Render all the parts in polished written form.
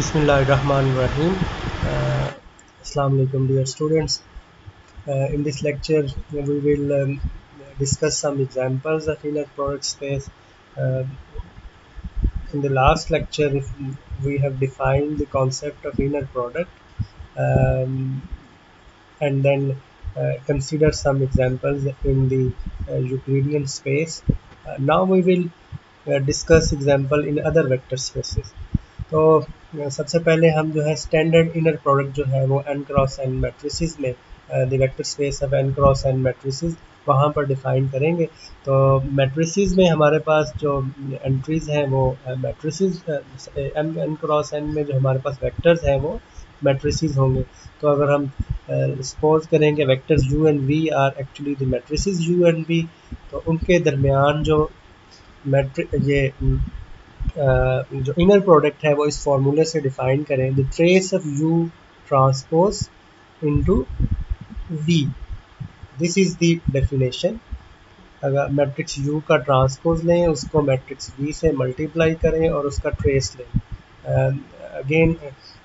Bismillahirrahmanirrahim. Assalamu alaikum, dear students. In this lecture, we will discuss some examples of inner product space. Uh, in the last lecture, we have defined the concept of inner product um, and then consider some examples in the Euclidean space. Now we will discuss example in other vector spaces. तो सबसे पहले हम जो है standard inner product जो है वो N cross N matrices में the vector space of N cross N matrices वहाँ पर डिफाइन करेंगे। तो मैट्रिसेस में हमारे पास जो एंट्रीज हैं वो matrices M N cross N में जो हमारे पास वेक्टर्स हैं वो मैट्रिसेस होंगे। तो अगर हम सपोज करें कि vectors U and V are actually the matrices U and V, तो उनके दरमियान जो ये जो इनर प्रोडक्ट है वो इस फॉर्मूले से डिफाइन करें, the trace of U transpose into V, this is the definition. अगर मैट्रिक्स यू का ट्रांसपोज लें, उसको मैट्रिक्स वी से मल्टीप्लाई करें और उसका ट्रेस लें। अगेन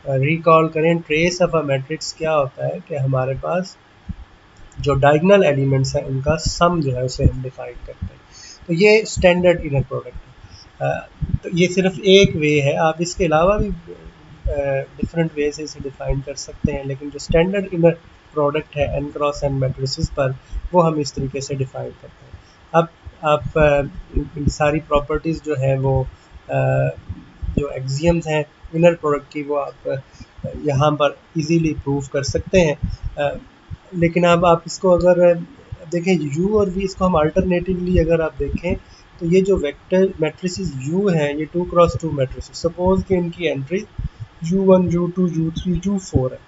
रिकॉल करें, ट्रेस ऑफ अ मैट्रिक्स क्या होता है कि हमारे पास जो डायगोनल एलिमेंट्स हैं उनका सम जो है उसे हम डिफाइन करते हैं। तो ये स्टैंडर्ड इनर प्रोडक्ट है। तो ये सिर्फ एक वे है, आप इसके अलावा भी डिफरेंट वे से इसे डिफाइन कर सकते हैं, लेकिन जो स्टैंडर्ड इनर प्रोडक्ट है एन क्रॉस एन मैट्रिसेस पर वो हम इस तरीके से डिफाइन करते हैं। अब आप इन सारी प्रॉपर्टीज़ जो है वो जो एक्सियम्स हैं इनर प्रोडक्ट की वो आप यहाँ पर इजीली प्रूव कर सकते हैं। लेकिन अब आप इसको अगर देखें यू और वी, इसको हम अल्टरनेटिवली अगर आप देखें तो ये जो वेक्टर मैट्रिसेस यू हैं ये 2x2 मैट्रिसेस, सपोज कि इनकी entry u1 u2 u3 u4 है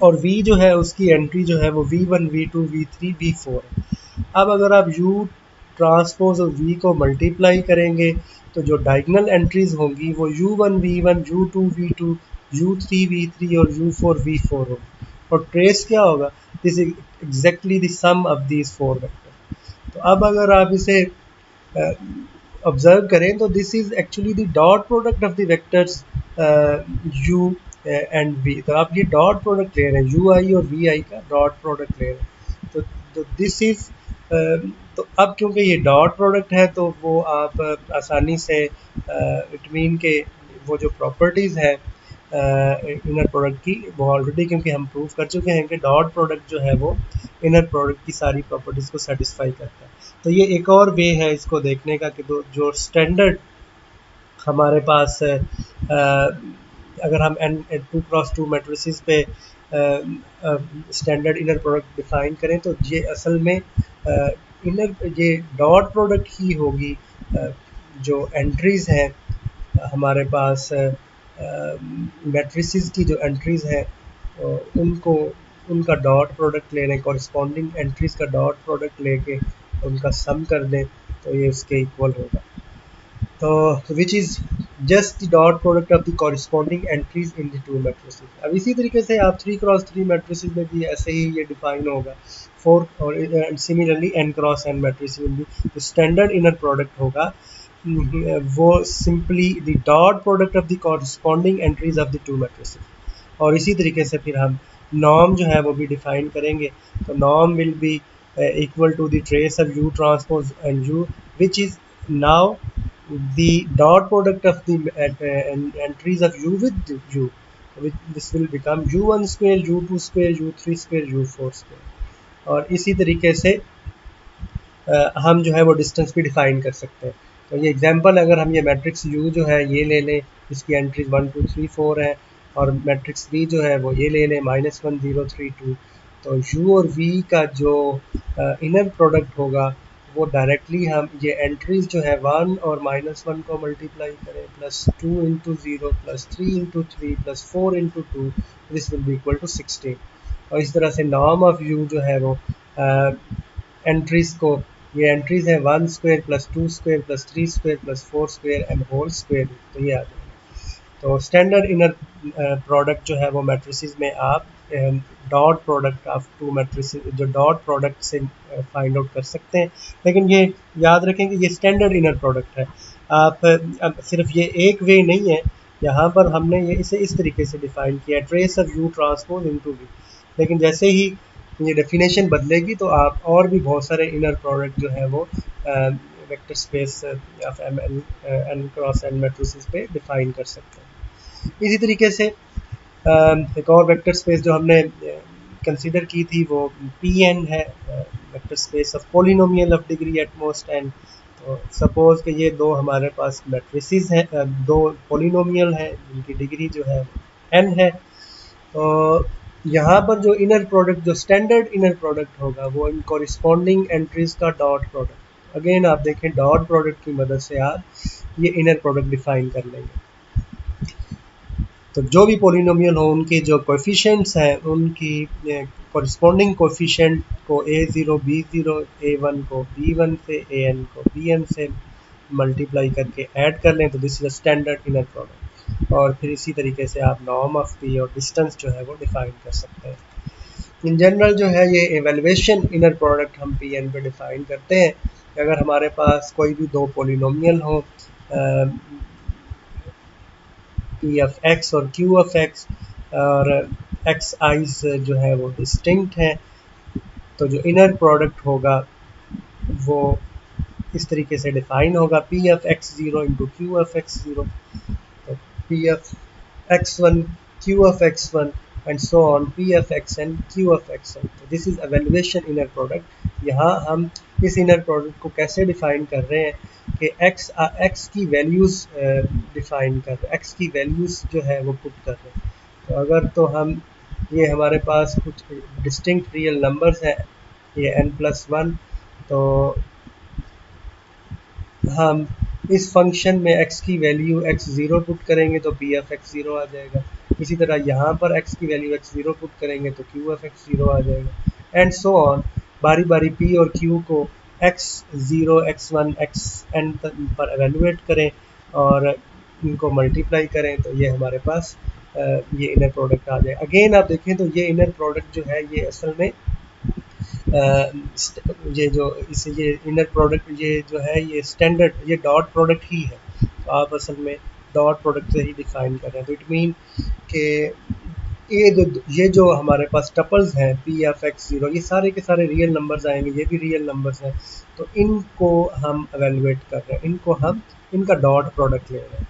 और v जो है उसकी एंट्री जो है वो v1 v2 v3 v4 है। अब अगर आप u ट्रांसपोज और v को मल्टीप्लाई करेंगे तो जो डायगोनल एंट्रीज होंगी वो u1 v1 u2 v2 u3 v3 और u4 v4 होगी, और ट्रेस क्या होगा, this is exactly the sum of these four vector. तो अब अगर आप इसे ऑब्जर्व करें तो this is actually the dot product of the vectors u and v। तो आप ये डॉट प्रोडक्ट ले रहे हैं, यू आई और वी आई का डॉट प्रोडक्ट ले रहे हैं। तो दिस इज तो अब क्योंकि ये डॉट प्रोडक्ट है तो वो आप आसानी से इट मीन के वो जो प्रॉपर्टीज़ है इनर प्रोडक्ट की वो ऑलरेडी क्योंकि हम प्रूव कर चुके हैं कि डॉट प्रोडक्ट जो है वो इनर प्रोडक्ट की सारी प्रॉपर्टीज़ को सेटिस्फाई करता है। तो ये एक और वे है इसको देखने का कि जो स्टैंडर्ड हमारे पास अगर हम एन 2x2 मैट्रिसेस पे स्टैंडर्ड इनर प्रोडक्ट डिफाइन करें तो ये असल में इनर ये डॉट प्रोडक्ट ही होगी। जो एंट्रीज़ हैं हमारे पास मैट्रिसेस की जो एंट्रीज़ हैं उनको उनका डॉट प्रोडक्ट ले लें, कॉरस्पॉन्डिंग एंट्रीज़ का डॉट प्रोडक्ट लेके उनका सम कर दें तो ये उसके इक्वल होगा। तो which is just the dot product of the corresponding entries in the two matrices. अब इसी तरीके से आप 3x3 मैट्रिसेस में भी ऐसे ही ये डिफाइन होगा। 4 और similarly n cross n matrices में भी जो स्टैंडर्ड इनर प्रोडक्ट होगा वो simply the dot product of the corresponding entries of the two matrices. और इसी तरीके से फिर हम नॉर्म जो है वो भी डिफाइन करेंगे। तो norm will be equal to the trace of u transpose and u, which is now the dot product of the entries of u with u, this will become u1 square u2 square u3 square u4 square। और इसी तरीके से हम जो है वो distance भी define कर सकते हैं। तो ये एग्जांपल अगर हम ये मैट्रिक्स u जो है ये ले लें, इसकी एंट्रीज 1 2 3 4 है, और मैट्रिक्स v जो है वो ये ले लें -1 0 3 2, तो u और v का जो इनर प्रोडक्ट होगा वो डायरेक्टली हम ये एंट्रीज जो है 1 और -1 को मल्टीप्लाई करें +2 into 0 +3 into 3 +4 into 2, this will be equal to 16। और इस तरह से नॉर्म ऑफ u जो है वो एंट्रीज को, ये एंट्रीज है 1 square +2 square +3 square +4 square and whole square, तो ये आ जाएगा। तो स्टैंडर्ड इनर प्रोडक्ट जो है वो मैट्रिसेस में आप dot product of to matrices जो डॉट प्रोडक्ट से फाइंड आउट कर सकते हैं। लेकिन ये याद रखें कि ये स्टैंडर्ड इनर प्रोडक्ट है। आप अब सिर्फ ये एक वे नहीं है यहाँ पर हमने ये इसे इस तरीके से डिफाइन किया, trace of U transpose into V. लेकिन जैसे ही ये डेफिनेशन बदलेगी तो आप और भी बहुत सारे इनर प्रोडक्ट जो है वो vector space of M N N cross N matrices पे डिफाइन कर सकते हैं। इसी तरीके से एक और वेक्टर स्पेस जो हमने कंसीडर की थी वो पी एन है, vector space of polynomial of degree at most N. तो सपोज कि ये दो हमारे पास मैट्रिसेस हैं, दो पोलिनोमियल हैं जिनकी डिग्री जो है एन है। तो यहाँ पर जो इनर प्रोडक्ट, जो स्टैंडर्ड इनर प्रोडक्ट होगा वो इन कॉरिस्पॉन्डिंग एंट्रीज का डॉट प्रोडक्ट। अगेन आप देखें डॉट प्रोडक्ट की मदद से आप ये इनर प्रोडक्ट डिफाइन कर लेंगे। तो जो भी पोलिनोमियल हो उनके जो कोएफिशिएंट्स हैं उनकी कॉरिस्पॉन्डिंग कोएफिशिएंट को a0 b0 a1 को b1 से an को bn से मल्टीप्लाई करके ऐड कर लें तो this is a standard inner product. और फिर इसी तरीके से आप नॉर्म ऑफ पी और डिस्टेंस जो है वो डिफाइन कर सकते हैं। इन जनरल जो है ये एवेल्युएशन इनर प्रोडक्ट हम पी एन पे डिफाइन करते हैं। अगर हमारे पास कोई भी दो पोलिनोमियल हो पी ऑफ एक्स और क्यू ऑफ एक्स, और एक्स आइज जो है वो डिस्टिंक्ट है, तो जो इनर प्रोडक्ट होगा वो इस तरीके से डिफाइन होगा, p of x zero into q of x zero, तो p of x one q of x one and so on p of x n q of x n. तो this is evaluation inner product. यहाँ हम इस inner product को कैसे define कर रहे हैं कि एक्स की वैल्यूज़ डिफाइन कर रहे हैं, एक्स की वैल्यूज़ जो है वो पुट कर रहे हैं। तो अगर तो हम ये हमारे पास कुछ डिस्टिंक्ट रियल नंबर्स हैं, ये n+1, तो हम इस फंक्शन में x की वैल्यू x0 पुट करेंगे तो p ऑफ x0 आ जाएगा। इसी तरह यहाँ पर x की वैल्यू x0 पुट करेंगे तो q ऑफ x0 आ जाएगा एंड सो ऑन। बारी बारी p और q को x0 x1 xn पर एवेलुएट करें और इनको मल्टीप्लाई करें तो ये हमारे पास ये इनर प्रोडक्ट आ जाए। अगेन आप देखें तो ये इनर प्रोडक्ट जो है ये असल में ये जो इसे ये इनर प्रोडक्ट ये जो है ये स्टैंडर्ड ये डॉट प्रोडक्ट ही है। तो आप असल में डॉट प्रोडक्ट से ही डिफाइन कर रहे हैं। तो इट मीन कि ये जो हमारे पास टपल्स हैं पी ऑफ एक्स ज़ीरो, ये सारे के सारे रियल नंबर्स आएंगे, ये भी रियल नंबर्स हैं। तो इनको हम एवेलुएट कर रहे हैं, इनको हम इनका डॉट प्रोडक्ट ले रहे हैं।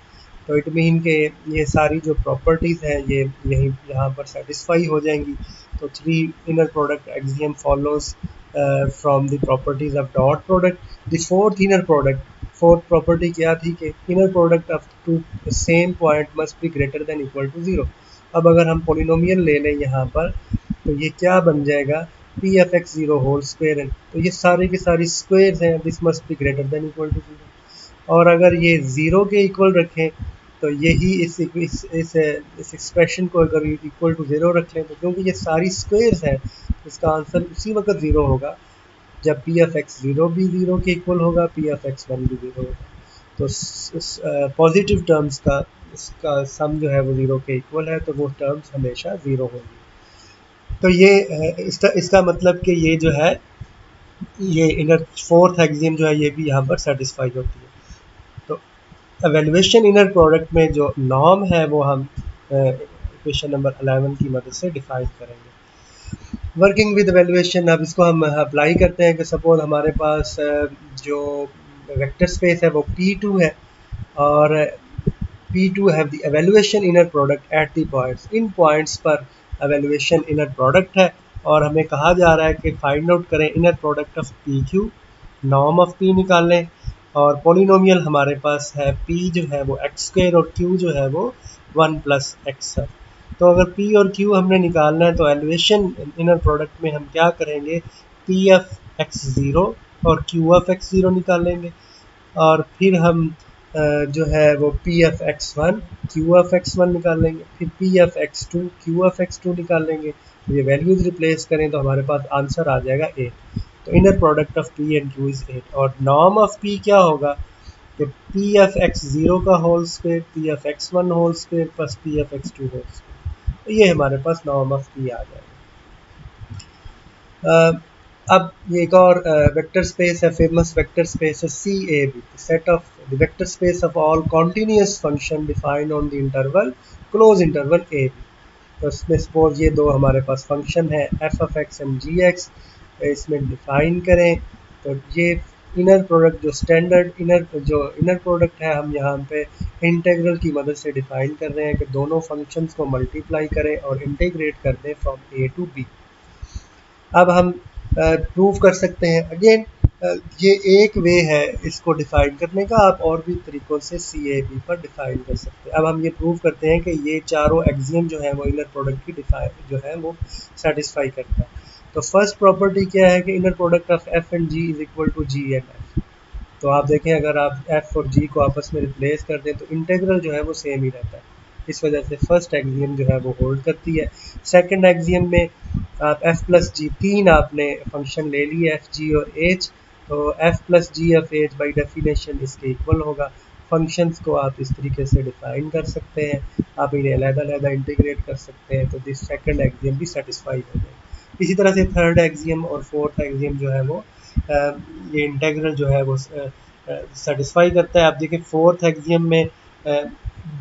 तो इट मीन के ये सारी जो प्रॉपर्टीज़ हैं ये यहीं यहाँ पर सेटिस्फाई हो जाएंगी। तो three inner product axiom follows from the properties of dot product. The fourth inner product, fourth property क्या थी कि inner product of two same point must be greater than equal to zero. अब अगर हम polynomial ले लें यहाँ पर तो ये क्या बन जाएगा, P F x zero whole square है। तो ये सारी की सारी स्क्वेयर्स हैं, this must be greater than equal to zero. और अगर ये ज़ीरो के इक्वल रखें तो यही इस एक्सप्रेशन को अगर इक्वल टू ज़ीरो रख लें तो क्योंकि ये सारी स्क्वेयर्स हैं इसका आंसर उसी वक्त ज़ीरो होगा जब पी एफ एक्स ज़ीरो भी ज़ीरो के इक्वल होगा, पी एफ एक्स वन भी ज़ीरो होगा। तो पॉजिटिव टर्म्स का इसका सम जो है वो ज़ीरो के इक्वल है, तो वो टर्म्स हमेशा ज़ीरो होंगी। तो ये इसका मतलब कि ये जो है ये इनर फोर्थ एक्सियम जो है ये भी यहाँ पर सेटिस्फाई होती है। तो एवेल्युएशन इनर प्रोडक्ट में जो नॉर्म है वो हम इक्वेशन नंबर 11 की मदद से डिफाइन करेंगे। वर्किंग विद एवेल्युएशन, अब इसको हम अप्लाई करते हैं कि सपोज हमारे पास जो वेक्टर स्पेस है वो P2 है और P2 have the evaluation inner product at the points, in points पर evaluation inner product है और हमें कहा जा रहा है कि फाइंड आउट करें inner product of P Q, norm of P निकाल लें। और पोलिनोमियल हमारे पास है p जो है वो एक्स स्क्वायर और q जो है वो 1+x है। तो अगर p और q हमने निकालना है तो एवेल्युएशन इनर प्रोडक्ट में हम क्या करेंगे, p ऑफ एक्स ज़ीरो और q ऑफ एक्स ज़ीरो निकालेंगे और फिर हम जो है वो P F x one Q F x one निकाल लेंगे, फिर P F x two Q F x two निकाल लेंगे। ये वैल्यूज रिप्लेस करें तो हमारे पास आंसर आ जाएगा 8। तो inner product of p and q is 8 और नॉर्म ऑफ पी क्या होगा कि पी एफ एक्स ज़ीरो का whole square, p F x one whole square plus p F x two whole square. तो ये हमारे पास नॉर्म ऑफ पी आ जाएगा। अब ये एक और वेक्टर स्पेस है, फेमस वेक्टर स्पेस है C a b, set of the vector space of all continuous function defined on the interval close interval A B. तो इसमें सपोज ये दो हमारे पास फंक्शन है F of X and G X, इसमें define करें तो ये इनर प्रोडक्ट जो स्टैंडर्ड इनर प्रोडक्ट है हम यहाँ पे इंटीग्रल की मदद से डिफाइन कर रहे हैं कि दोनों फंक्शंस को मल्टीप्लाई करें और इंटीग्रेट कर दें फ्रॉम ए टू बी। अब हम प्रूव कर सकते हैं अगेन, ये एक वे है इसको डिफाइन करने का, आप और भी तरीक़ों से सी ए बी पर डिफाइन कर सकते हैं। अब हम ये प्रूव करते हैं कि ये चारों एक्सियम जो है वो इनर प्रोडक्ट की डिफाइन जो है वो सेटिस्फाई करता है। तो फर्स्ट प्रॉपर्टी क्या है कि inner product of F and G is equal to G and F. तो आप देखें अगर आप एफ और जी को आपस में रिप्लेस कर दें तो इंटीग्रल जो है वो सेम ही रहता है, इस वजह से फर्स्ट एक्सियम जो है वो होल्ड करती है। सेकंड एक्सियम में आप एफ प्लस जी, तीन आपने फंक्शन ले लिए एफ जी और एच, तो F plus G of H by definition इसके इक्वल होगा। फंक्शंस को आप इस तरीके से डिफाइन कर सकते हैं, आप इन्हें अलग-अलग इंटीग्रेट कर सकते हैं, तो दिस सेकंड एक्सियम भी सेटिस्फाई हो जाएगा। इसी तरह से थर्ड एक्सियम और फोर्थ एक्सियम जो है वो ये इंटीग्रल जो है वो सेटिस्फाई करता है। आप देखिए फोर्थ एक्सियम में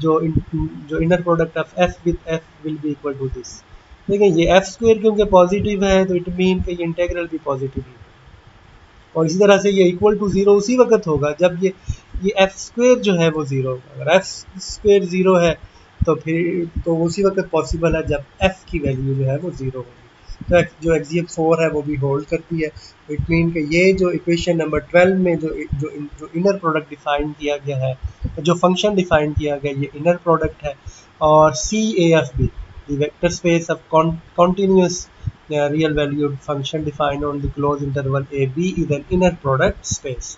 जो inner product of F with F will be equal to this. देखिए ये एफ स्क्वायर क्योंकि पॉजिटिव है तो इट मीन कि ये इंटीग्रल भी पॉजिटिव ही है, और इसी तरह से ये इक्वल टू ज़ीरो उसी वक्त होगा जब ये एफ स्क्वायर जो है वो ज़ीरो होगा। अगर एफ स्क्वायर ज़ीरो है तो फिर तो उसी वक्त पॉसिबल है जब एफ की वैल्यू जो है वो ज़ीरो होगी। तो जो एक्सियम 4 है वो भी होल्ड करती है। इट मीन कि ये जो इक्वेशन नंबर 12 में जो इनर प्रोडक्ट डिफाइन किया गया है, जो फंक्शन डिफाइन किया गया ये इनर प्रोडक्ट है, और C a f b the vector space of continuous real valued function defined on the closed interval a b is an inner product space।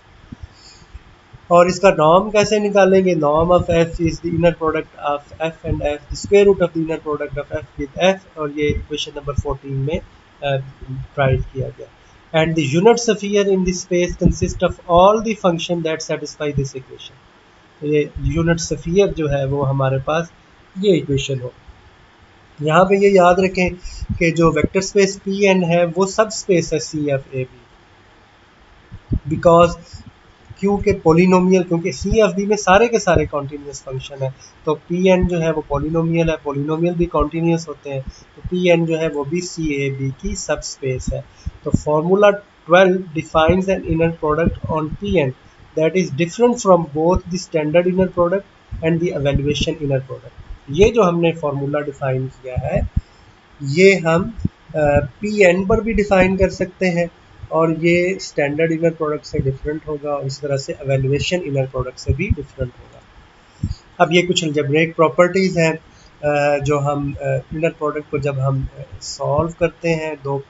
और इसका नॉर्म कैसे निकालेंगे? Norm of F is the inner product of F and F, square root of the inner product of F with F, और ये question number 14 में try किया गया। And the unit sphere in this space consist of all the function that satisfy this equation. ये unit sphere जो है वो हमारे पास ये इक्वेशन हो। यहाँ पे ये याद रखें कि जो वेक्टर स्पेस पी एन है वो सब स्पेस है C F A B, because क्योंकि पोलिनोमियल, क्योंकि सी एफ बी में सारे के सारे कॉन्टीन्यूस फंक्शन है, तो पी एन जो है वो पोलिनोमियल है, पोलिनोमियल भी कॉन्टीन्यूस होते हैं, तो पी एन जो है वो भी सी ए बी की सब स्पेस है। तो formula 12 defines an inner product on P N that is different from both the standard inner product and the evaluation inner product. ये जो हमने फार्मूला डिफाइन किया है ये हम पी एन पर भी डिफाइन कर सकते हैं, और ये स्टैंडर्ड इनर प्रोडक्ट से डिफरेंट होगा, और इस तरह से एवेल्युएशन इनर प्रोडक्ट से भी डिफरेंट होगा। अब ये कुछ अलजेब्रिक प्रॉपर्टीज़ हैं जो हम इनर प्रोडक्ट को जब हम सॉल्व करते हैं तो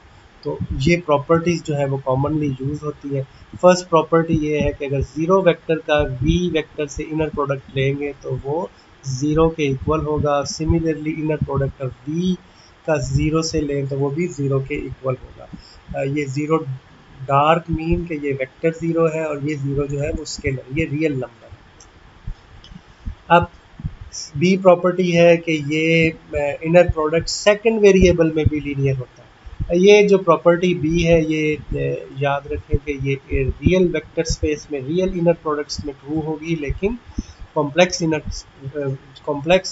ये प्रॉपर्टीज़ जो है वो कॉमनली यूज़ होती है। फर्स्ट प्रॉपर्टी ये है कि अगर ज़ीरो वेक्टर का वी वेक्टर से इनर प्रोडक्ट लेंगे तो वो ज़ीरो के इक्वल होगा। Similarly inner product of V का ज़ीरो से लें तो वो भी ज़ीरो के इक्वल होगा। ये ज़ीरो डार्क मीन कि ये वेक्टर ज़ीरो है, और ये ज़ीरो जो है वो स्केलर, ये रियल नंबर है। अब बी प्रॉपर्टी है कि ये इनर प्रोडक्ट सेकंड वेरिएबल में भी लीनियर होता है। ये जो प्रॉपर्टी बी है ये याद रखें कि ये रियल वेक्टर स्पेस में, रियल इनर प्रोडक्ट्स में ट्रू होगी, लेकिन कॉम्प्लेक्स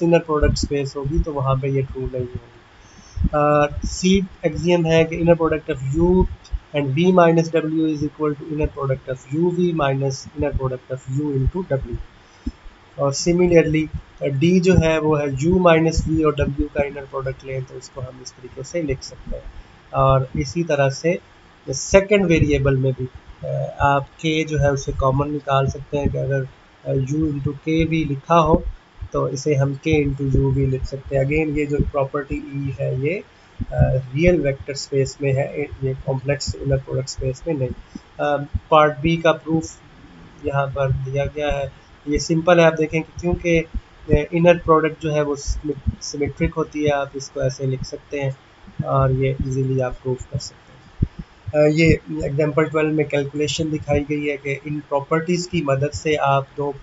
इनर प्रोडक्ट स्पेस होगी तो वहाँ पे ये ट्रू नहीं होगी। सी एक्सियम है कि inner product of U and v minus W is equal to inner product of U V minus inner product of U into W. और सिमिलरली डी जो है वो है u माइनस वी और w का इनर प्रोडक्ट लें तो इसको हम इस तरीके से लिख सकते हैं। और इसी तरह से सेकंड वेरिएबल में भी आप k जो है उसे कॉमन निकाल सकते हैं कि अगर u इंटू के भी लिखा हो तो इसे हम k इंटू यू भी लिख सकते हैं। अगेन ये जो प्रॉपर्टी e है ये रियल वेक्टर स्पेस में है, ये कॉम्प्लेक्स इनर प्रोडक्ट स्पेस में नहीं। पार्ट बी का प्रूफ यहाँ पर दिया गया है, ये सिंपल है। आप देखें कि क्योंकि इनर प्रोडक्ट जो है वो सिमेट्रिक होती है, आप इसको ऐसे लिख सकते हैं और ये इजीली आप प्रूफ कर सकते हैं। ये एग्जांपल 12 में कैलकुलेशन दिखाई गई है कि इन प्रॉपर्टीज़ की मदद से आप दो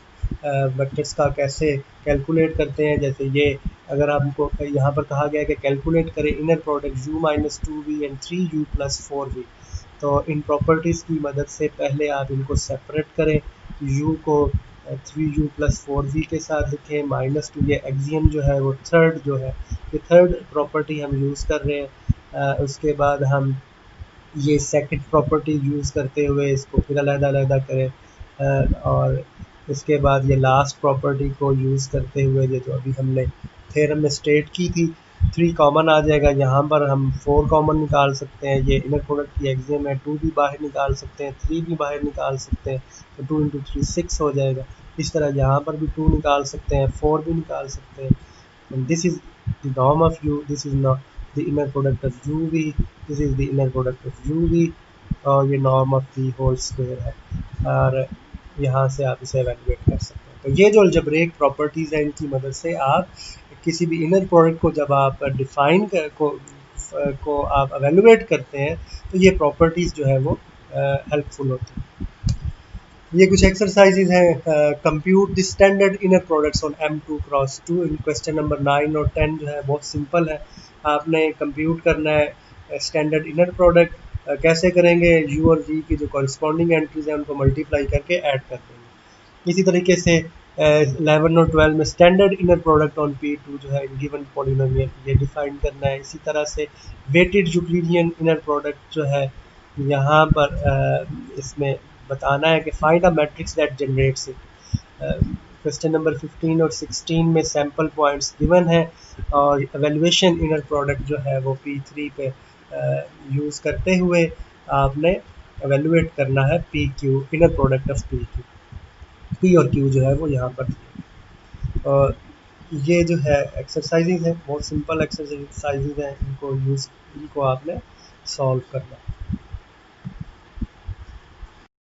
वेक्टर्स का कैसे कैलकुलेट करते हैं। जैसे ये अगर आपको यहाँ पर कहा गया है कि कैलकुलेट करें inner product u minus 2v and 3u plus 4v, तो इन प्रॉपर्टीज़ की मदद से पहले आप इनको सेपरेट करें, u को 3u+4v के साथ लिखें, -2 ये एक्सियम जो है वो थर्ड जो है, ये थर्ड प्रॉपर्टी हम यूज़ कर रहे हैं। उसके बाद हम ये सेकंड प्रॉपर्टी यूज़ करते हुए इसको फिर अलग-अलग करें, और इसके बाद ये लास्ट प्रॉपर्टी को यूज़ करते हुए ये जो अभी हमने थ्योरम में स्टेट की थी, 3 कॉमन आ जाएगा, यहाँ पर हम 4 कॉमन निकाल सकते हैं, ये इनर प्रोडक्ट की एक्सियम है, 2 भी बाहर निकाल सकते हैं, 3 भी बाहर निकाल सकते हैं, तो 2 × 3 6 हो जाएगा। इस तरह यहाँ पर भी 2 निकाल सकते हैं, 4 भी निकाल सकते हैं। And this is the norm of u, this is not the inner product of uv, this is the inner product of uv, और ये norm of the whole square है, और यहाँ से आप इसे एवेलुएट कर सकते हैं। तो ये जो अलजेब्रिक प्रॉपर्टीज़ हैं, इनकी मदद से आप किसी भी इनर प्रोडक्ट को जब आप डिफाइन को आप एवेलुएट करते हैं, तो ये प्रॉपर्टीज़ जो है वो हेल्पफुल होती हैं। ये कुछ एक्सरसाइजेज हैं। Compute the standard inner products on M2×2 in question number 9 और 10 जो है बहुत सिंपल है। आपने कंप्यूट करना है स्टैंडर्ड इनर प्रोडक्ट। कैसे करेंगे, u और v की जो कॉरस्पॉन्डिंग एंट्रीज हैं उनको मल्टीप्लाई करके ऐड कर देंगे। इसी तरीके से 11 और 12 में standard inner product on P2 जो है गिवन पॉलिनोमियल, ये डिफाइन करना है। इसी तरह से वेटेड यूक्लिडियन इनर प्रोडक्ट जो है यहाँ पर इसमें बताना है कि find a matrix that generates it. Question number 15 और 16 में सैम्पल पॉइंट्स गिवन है, और एवेल्युएशन इनर प्रोडक्ट जो है वो P3 पे यूज़ करते हुए आपने एवेल्युएट करना है PQ, inner product of PQ। P और Q जो है वो यहाँ पर, और ये जो है एक्सरसाइजेज है, बहुत सिंपल एक्सरसाइजेज हैं, इनको आपने सॉल्व करना है।